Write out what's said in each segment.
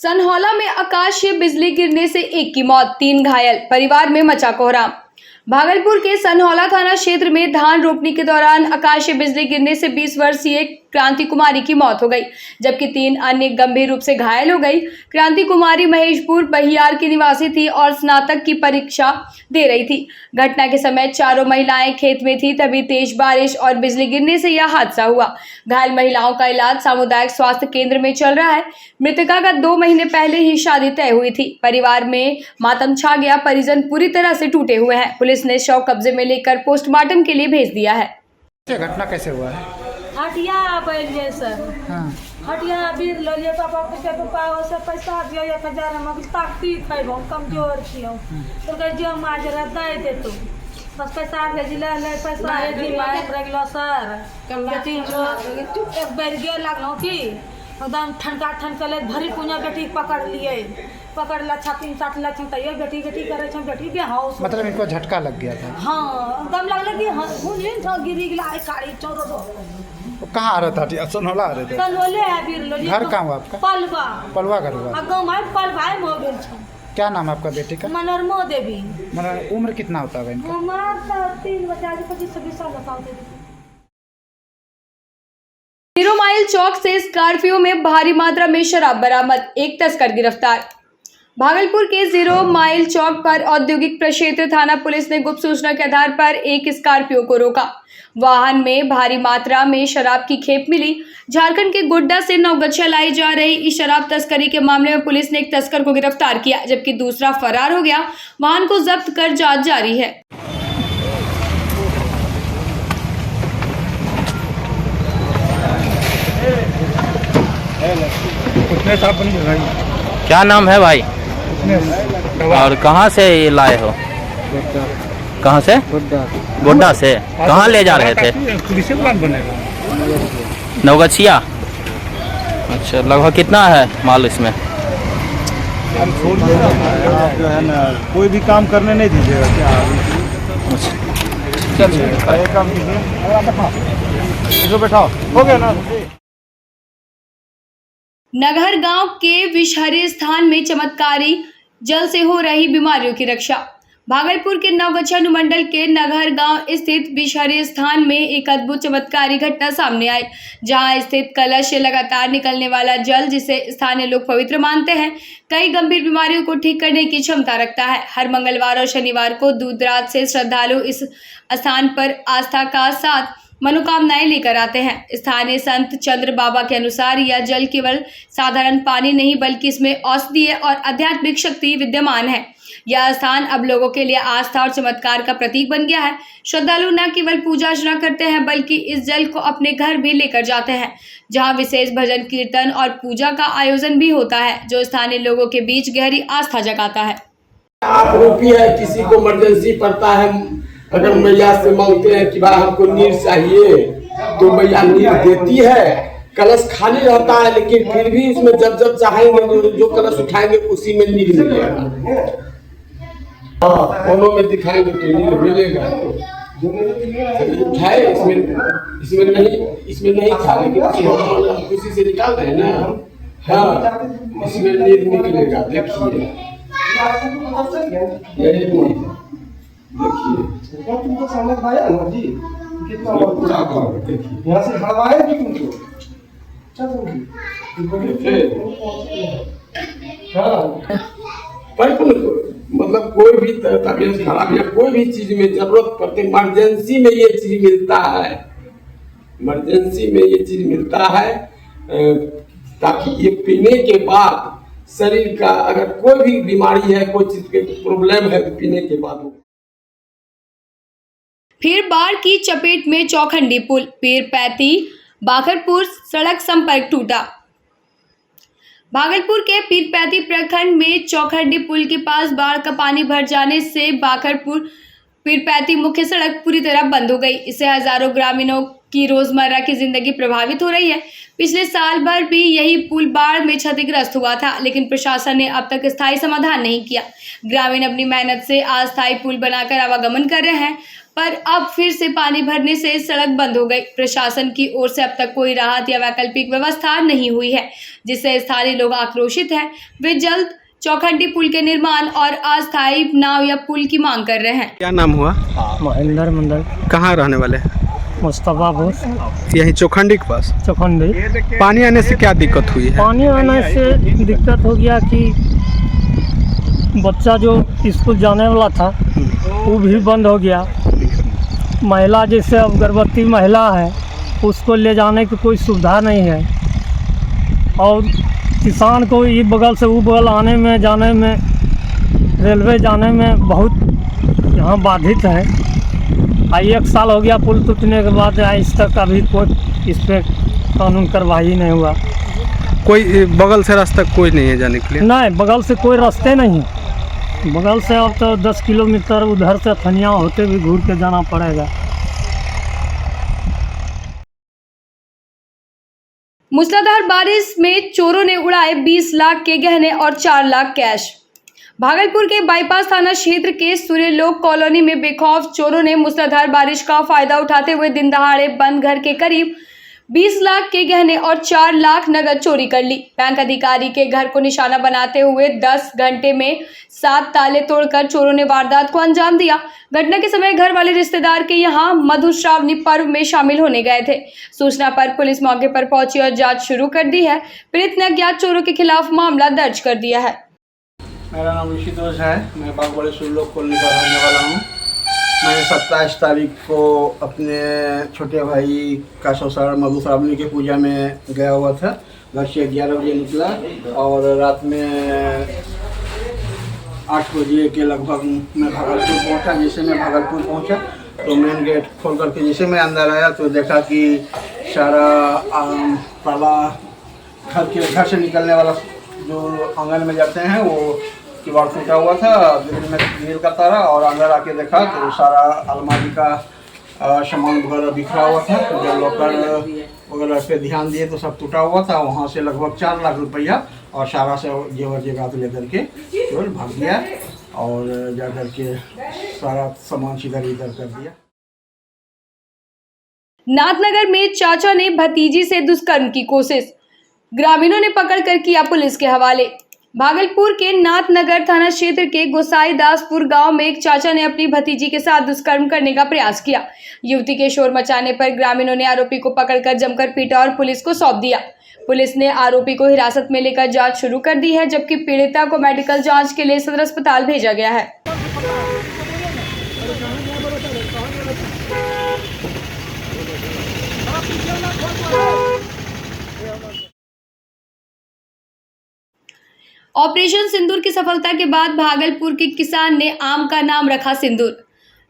सनहौला में आकाशीय बिजली गिरने से एक की मौत, 3 घायल, परिवार में मचा कोहराम। भागलपुर के सनहौला थाना क्षेत्र में धान रोपनी के दौरान आकाशीय बिजली गिरने से 20 वर्षीय क्रांति कुमारी की मौत हो गई, जबकि 3 अन्य गंभीर रूप से घायल हो गई। क्रांति कुमारी महेशपुर बहियार की निवासी थी और स्नातक की परीक्षा दे रही थी। घटना के समय चारों महिलाएं खेत में थी, तभी तेज बारिश और बिजली गिरने से यह हादसा हुआ। घायल महिलाओं का इलाज सामुदायिक स्वास्थ्य केंद्र में चल रहा है। मृतका का 2 महीने पहले ही शादी तय हुई थी। परिवार में मातम छा गया, परिजन पूरी तरह से टूटे हुए हैं। पुलिस ने शव कब्जे में लेकर पोस्टमार्टम के लिए भेज दिया है। घटना कैसे हुआ है? हटिया बैठिए सर। हाँ। हटिया बीर लिये पापा के पापा से पैसा दियो 1000 हम ताकती खैबो कमजोर छियो तो कह जो माजरा दे दे तू बस पैसा भेजिले ले पैसा ए दी मार रगलो सर बेटी एक बेर गे लागलो की एकदम ठनकले भरी पुनिया बेटी पकड़ लिए पकड़ला छाती साथ लछन त ये बेटी करे छ बेटी के हाउस मतलब इनको झटका लग गया था। हां एकदम लगले कि हुन तो गिरी गेला काड़ी चोरो। कहाँ आ रहा था? सनहौला आ रहे थे? सनहौले है बीर लो। घर कहाँ हुआ आपका? पलवा। पलवा घर हुआ। गाँव में पलवा है मोबिल छ। क्या नाम है आपका बेटी का? मनोरमा देवी। उम्र कितना होता है इनका? हमारा 3 बच्चा 25-26 साल का होते। 0 माइल चौक से स्कॉर्पियो में भारी मात्रा में शराब बरामद, एक तस्कर गिरफ्तार। भागलपुर के 0 माइल चौक पर औद्योगिक प्रक्षेत्र थाना पुलिस ने गुप्त सूचना के आधार पर एक स्कॉर्पियो को रोका। वाहन में भारी मात्रा में शराब की खेप मिली। झारखंड के गोड्डा से नवगछिया लाई जा रही इस शराब तस्करी के मामले में पुलिस ने एक तस्कर को गिरफ्तार किया, जबकि दूसरा फरार हो गया। वाहन को जब्त कर जांच जारी है। क्या नाम है भाई? और कहाँ से ये लाए हो? कहाँ से? गोड्डा से। कहाँ ले जा रहे थे? नवगछिया। अच्छा, लगभग कितना है माल इसमें? जो है ना, कोई भी काम करने नहीं दीजिएगा क्या? चलिए काम कीजिए, बैठाओ, हो गया ना। नगहर गांव के विषहरी स्थान में चमत्कारी जल से हो रही बीमारियों की रक्षा। भागलपुर के नवगछिया अनुमंडल के नगहर गांव स्थित विषहरी स्थान में एक अद्भुत चमत्कारी घटना सामने आई, जहां स्थित कलश से लगातार निकलने वाला जल, जिसे स्थानीय लोग पवित्र मानते हैं, कई गंभीर बीमारियों को ठीक करने की क्षमता रखता है। हर मंगलवार और शनिवार को दूर दराज से श्रद्धालु इस स्थान पर आस्था का साथ मनोकामनाएं लेकर आते हैं। स्थानीय संत चंद्र बाबा के अनुसार यह जल केवल साधारण पानी नहीं, बल्कि इसमें औषधीय और आध्यात्मिक शक्ति विद्यमान है। यह स्थान अब लोगों के लिए आस्था और चमत्कार का प्रतीक बन गया है। श्रद्धालु न केवल पूजा अर्चना करते हैं, बल्कि इस जल को अपने घर भी लेकर जाते हैं, जहां विशेष भजन कीर्तन और पूजा का आयोजन भी होता है, जो स्थानीय लोगों के बीच गहरी आस्था जगाता है। आप रूपी है, किसी को इमरजेंसी पड़ता है, अगर मैया से मांगते हैं कि भाई हमको नीर चाहिए, तो मैया नीर देती है। कलश खाली रहता है, लेकिन फिर भी इसमें जब जब चाहेंगे जो कलश उठाएंगे उसी में नीर मिलेगा। हाँ, दोनों में दिखाएंगे तो नीर मिलेगा। उठाए इसमें नहीं था, लेकिन खुशी से निकाल रहे हैं ना। हाँ, इसमें नीर निकलेगा। देखिए तुमको समझ आया ना जी? कितना यहाँ से हड़वाए भी तुमको। मतलब कोई भी तबीयत खराब या कोई भी चीज में जरूरत पड़ती, इमरजेंसी में ये चीज मिलता है। इमरजेंसी में ये चीज मिलता है, ताकि ये पीने के बाद शरीर का अगर कोई भी बीमारी है, कोई चीज के प्रॉब्लम है, तो पीने के बाद फिर बाढ़ की चपेट में चौखंडी पुल, पीरपैती बाखरपुर सड़क संपर्क टूटा। भागलपुर के पीरपैती प्रखंड में चौखंडी पुल के पास बाढ़ का पानी भर जाने से बाखरपुर पीरपैती मुख्य सड़क पूरी तरह बंद हो गई। इससे हजारों ग्रामीणों की रोजमर्रा की जिंदगी प्रभावित हो रही है। पिछले साल भर भी यही पुल बाढ़ में क्षतिग्रस्त हुआ था, लेकिन प्रशासन ने अब तक स्थायी समाधान नहीं किया। ग्रामीण अपनी मेहनत से अस्थायी पुल बनाकर आवागमन कर रहे हैं, पर अब फिर से पानी भरने से सड़क बंद हो गई। प्रशासन की ओर से अब तक कोई राहत या वैकल्पिक व्यवस्था नहीं हुई है, जिससे स्थानीय लोग आक्रोशित हैं। वे जल्द चौखंडी पुल के निर्माण और अस्थायी नाव या पुल की मांग कर रहे हैं। क्या नाम हुआ? महेंद्र मंडल, कहाँ रहने वाले हैं? मुस्तफापुर, यही चौखंडी के पास। चौखंडी। पानी आने से क्या दिक्कत हुई है? पानी आने से दिक्कत हो गया कि बच्चा जो स्कूल जाने वाला था वो भी बंद हो गया। महिला जैसे अब गर्भवती महिला है उसको ले जाने की कोई सुविधा नहीं है, और किसान को ये बगल से वो बगल आने में जाने में, रेलवे जाने में बहुत यहाँ बाधित है। 1 साल हो गया पुल टूटने के बाद, आज तक अभी कोई इस पर कानून कार्रवाई नहीं हुआ। कोई बगल से रास्ता कोई नहीं है जाने के लिए? नहीं, बगल से कोई रास्ते नहीं। बगल से अब तो 10 किलोमीटर उधर से थनिया होते भी घूर के जाना पड़ेगा। मूसलाधार बारिश में चोरों ने उड़ाए 20 लाख के गहने और 4 लाख कैश। भागलपुर के बाईपास थाना क्षेत्र के सूर्यलोक कॉलोनी में बेखौफ चोरों ने मूसलाधार बारिश का फायदा उठाते हुए दिन दहाड़े बंद घर के करीब 20 लाख के गहने और 4 लाख नगद चोरी कर ली। बैंक अधिकारी के घर को निशाना बनाते हुए 10 घंटे में 7 ताले तोड़कर चोरों ने वारदात को अंजाम दिया। घटना के समय घर वाले रिश्तेदार के यहां मधुश्रावणी पर्व में शामिल होने गए थे। सूचना पर पुलिस मौके पर पहुंची और जांच शुरू कर दी है। पीड़ित ने अज्ञात चोरों के खिलाफ मामला दर्ज कर दिया है। मेरा नाम ऋषितोष है, मैं बागवाड़ी सूर्यलोक कॉलोनी का रहने वाला हूँ। मैंने 27 तारीख को अपने छोटे भाई का ससुराल मधुश्रावणी की पूजा में गया हुआ था। घर से 11 बजे निकला और रात में 8 बजे के लगभग मैं भागलपुर पहुंचा। जैसे मैं भागलपुर पहुंचा तो मेन गेट खोल करके जैसे मैं अंदर आया तो देखा कि सारा ताला घर से निकलने वाला जो आंगन में जाते हैं वो किवाड़ टूटा हुआ था, ग्रिल का तारा, और अंदर आके देखा तो सारा अलमारी का सामान वगैरह बिखरा हुआ था। तो जब लॉकर वगैरह पे ध्यान दिए तो सब टूटा हुआ था। वहाँ से लगभग 4 लाख रुपया और सारा से जेवर जेवरात लेकर के केवल भाग गया और जा कर के सारा सामान इधर इधर कर दिया। नाथनगर में चाचा ने भतीजी से दुष्कर्म की कोशिश, ग्रामीणों ने पकड़कर किया पुलिस के हवाले। भागलपुर के नाथनगर थाना क्षेत्र के गोसाई दासपुर गांव में एक चाचा ने अपनी भतीजी के साथ दुष्कर्म करने का प्रयास किया। युवती के शोर मचाने पर ग्रामीणों ने आरोपी को पकड़कर जमकर पीटा और पुलिस को सौंप दिया। पुलिस ने आरोपी को हिरासत में लेकर जांच शुरू कर दी है, जबकि पीड़िता को मेडिकल जांच के लिए सदर अस्पताल भेजा गया है। ऑपरेशन सिंदूर की सफलता के बाद भागलपुर के किसान ने आम का नाम रखा सिंदूर।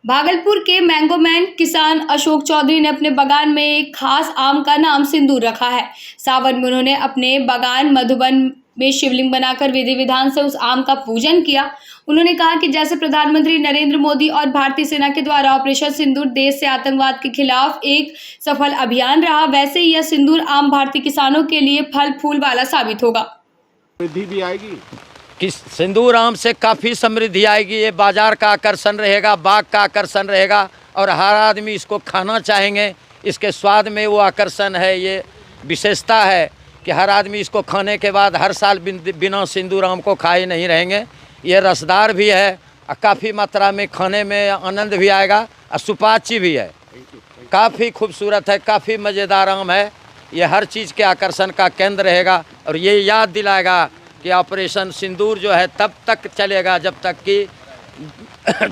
भागलपुर के मैंगोमैन किसान अशोक चौधरी ने अपने बागान में एक खास आम का नाम सिंदूर रखा है। सावन में उन्होंने अपने बागान मधुबन में शिवलिंग बनाकर विधि विधान से उस आम का पूजन किया। उन्होंने कहा कि जैसे प्रधानमंत्री नरेंद्र मोदी और भारतीय सेना के द्वारा ऑपरेशन सिंदूर देश से आतंकवाद के खिलाफ एक सफल अभियान रहा, वैसे ही यह सिंदूर आम भारतीय किसानों के लिए फल फूल वाला साबित होगा। वृद्धि भी आएगी कि सिंदूर आम से काफ़ी समृद्धि आएगी। ये बाजार का आकर्षण रहेगा, बाग का आकर्षण रहेगा और हर आदमी इसको खाना चाहेंगे। इसके स्वाद में वो आकर्षण है, ये विशेषता है कि हर आदमी इसको खाने के बाद हर साल बिना सिंदूर आम को खाए नहीं रहेंगे। ये रसदार भी है और काफ़ी मात्रा में खाने में आनंद भी आएगा और सुपाच्य भी है। काफ़ी खूबसूरत है, काफ़ी मज़ेदार आम है। ये हर चीज़ के आकर्षण का केंद्र रहेगा और ये याद दिलाएगा कि ऑपरेशन सिंदूर जो है तब तक चलेगा जब तक कि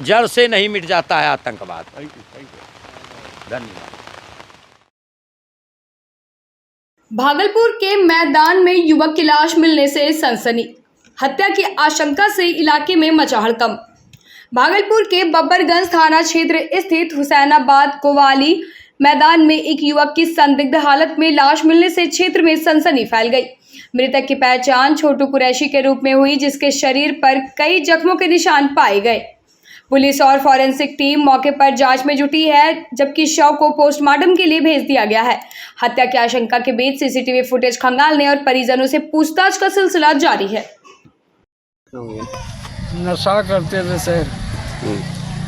जड़ से नहीं मिट जाता है आतंकवाद। धन्यवाद। भागलपुर के मैदान में युवक की लाश मिलने से सनसनी, हत्या की आशंका से इलाके में मचा हड़कंप। भागलपुर के बब्बरगंज थाना क्षेत्र स्थित हुसैनाबाद कोवाली मैदान में एक युवक की संदिग्ध हालत में लाश मिलने से क्षेत्र में सनसनी फैल गई। मृतक की पहचान छोटू कुरैशी के रूप में हुई, जिसके शरीर पर कई जख्मों के निशान पाए गए। पुलिस और फॉरेंसिक टीम मौके पर जांच में जुटी है, जबकि शव को पोस्टमार्टम के लिए भेज दिया गया है। हत्या की आशंका के बीच सीसीटीवी फुटेज खंगालने और परिजनों से पूछताछ का सिलसिला जारी है। नशा करते थे सर,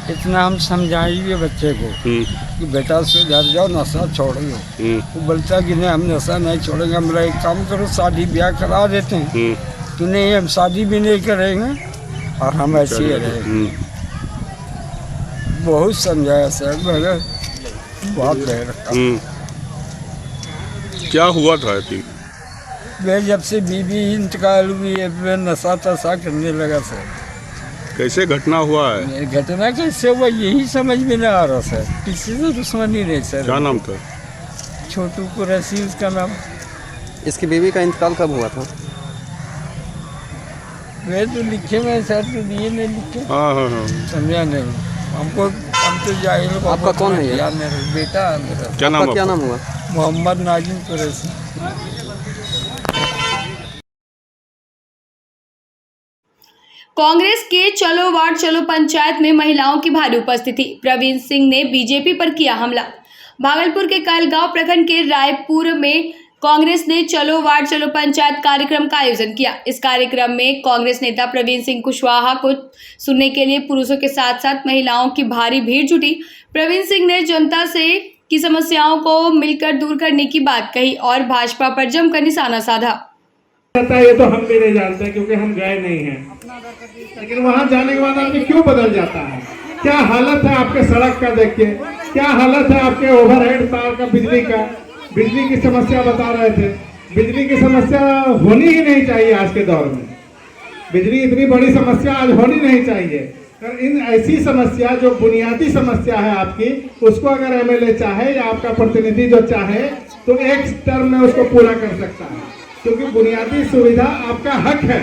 इतना हम समझाइए बच्चे को कि बेटा सुधर जाओ, नशा छोड़ो। वो बोलता कि नहीं हम नशा नहीं छोड़ेंगे, हमारा एक काम करो शादी ब्याह करा देते हैं, तो नहीं हम शादी भी नहीं करेंगे और हम ऐसे ही रहेंगे। बहुत समझाया सर, मगर बहुत देर क्या हुआ था? वे जब से बीबी इंतकाल हुई है वे नशा तशा करने लगा सर। कैसे घटना हुआ है? घटना कैसे हुआ यही समझ में नहीं आ रहा सर, किसी से दुश्मनी नहीं सर। क्या नाम था? छोटू कुरैशी उसका नाम। इसकी बीवी का इंतकाल कब हुआ था? वे तो लिखे में सर, तो दिए नहीं लिखे। हाँ। समझा नहीं हमको, हम तो जाहिल। आपका कौन है ये? मेरा बेटा है मेरा। क्या नाम? क्या नाम हुआ? मोहम्मद नाजिम कुरैशी। कांग्रेस के चलो वार्ड चलो पंचायत में महिलाओं की भारी उपस्थिति। प्रवीण सिंह ने बीजेपी पर किया हमला। भागलपुर के कालगांव प्रखंड के रायपुर में कांग्रेस ने चलो वार्ड चलो पंचायत कार्यक्रम का आयोजन किया। इस कार्यक्रम में कांग्रेस नेता प्रवीण सिंह कुशवाहा को सुनने के लिए पुरुषों के साथ साथ महिलाओं की भारी भीड़ जुटी। प्रवीण सिंह ने जनता से की समस्याओं को मिलकर दूर करने की बात कही और भाजपा पर जमकर निशाना साधा। ये तो हम भी नहीं जानते क्योंकि हम गए नहीं हैं, लेकिन वहां जाने के बाद आदमी क्यों बदल जाता है? क्या हालत है आपके सड़क का, देखिए क्या हालत है आपके ओवरहेड तार का, बिजली की समस्या बता रहे थे। बिजली की समस्या होनी ही नहीं चाहिए आज के दौर में। बिजली इतनी बड़ी समस्या आज होनी नहीं चाहिए। इन ऐसी समस्या जो बुनियादी समस्या है आपकी, उसको अगर एमएलए चाहे या आपका प्रतिनिधि जो चाहे तो एक टर्म में उसको पूरा कर सकता है, क्योंकि बुनियादी सुविधा आपका हक है।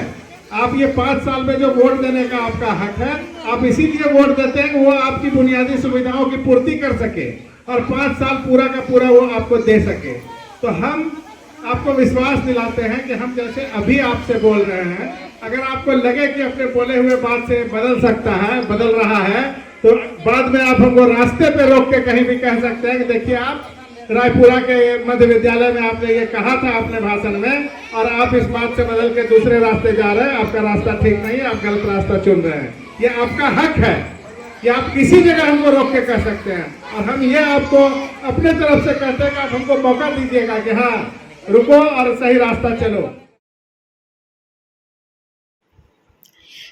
आप ये 5 साल में जो वोट देने का आपका हक है, आप इसीलिए वोट देते हैं कि वो आपकी बुनियादी सुविधाओं की पूर्ति कर सके और 5 साल पूरा का पूरा वो आपको दे सके। तो हम आपको विश्वास दिलाते हैं कि हम जैसे अभी आपसे बोल रहे हैं, अगर आपको लगे कि अपने बोले हुए बात से बदल रहा है, तो बाद में आप हमको रास्ते पे रोक के कहीं भी कह सकते हैं कि देखिए आप रायपुरा के मध्य विद्यालय में आपने ये कहा था अपने भाषण में, और आप इस बात से बदल के दूसरे रास्ते जा रहे हैं, आपका रास्ता ठीक नहीं है, आप गलत रास्ता चुन रहे हैं। ये आपका हक है कि आप किसी जगह हमको रोक के कह सकते हैं, और हम ये आपको अपने तरफ से कहते हैं कि आप हमको मौका दीजिएगा कि हाँ रुको और सही रास्ता चलो।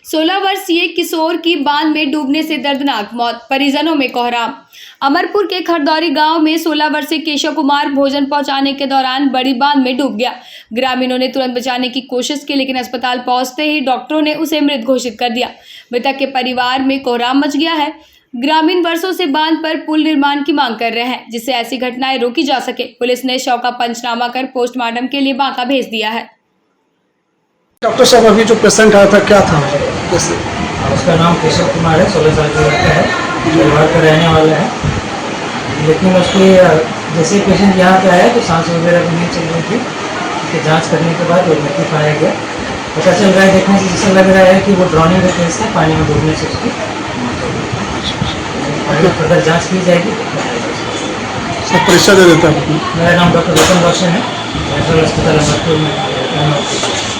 16 वर्षीय किशोर की बांध में डूबने से दर्दनाक मौत, परिजनों में कोहराम। अमरपुर के खरदौरी गांव में 16 वर्षीय केशव कुमार भोजन पहुंचाने के दौरान बड़ी बांध में डूब गया। ग्रामीणों ने तुरंत बचाने की कोशिश की, लेकिन अस्पताल पहुंचते ही डॉक्टरों ने उसे मृत घोषित कर दिया। मृतक के परिवार में कोहराम मच गया है। ग्रामीण वर्षों से बांध पर पुल निर्माण की मांग कर रहे हैं, जिससे ऐसी घटनाएं रोकी जा सके। पुलिस ने शव का पंचनामा कर पोस्टमार्टम के लिए बांका भेज दिया है। डॉक्टर साहब, अभी जो पेशेंट आया था क्या था? उसका नाम केशव कुमार है, 16 साल का लड़का है, बिहार का रहने वाला है। लेकिन उसके जैसे पेशेंट यहाँ पे आया तो सांस वगैरह भी नहीं चल रही थी, उसकी जांच करने के बाद वो मृत्यु पाया गया। पता चल रहा है, देखने से जैसा लग रहा है कि वो ड्राउनिंग का केस है, पानी में डूबने से उसकी फर्दर जाँच की जाएगी। सब परिचय दे देता है। मेरा नाम डॉक्टर रोशन रोशन है, अस्पताल अमरपुर में।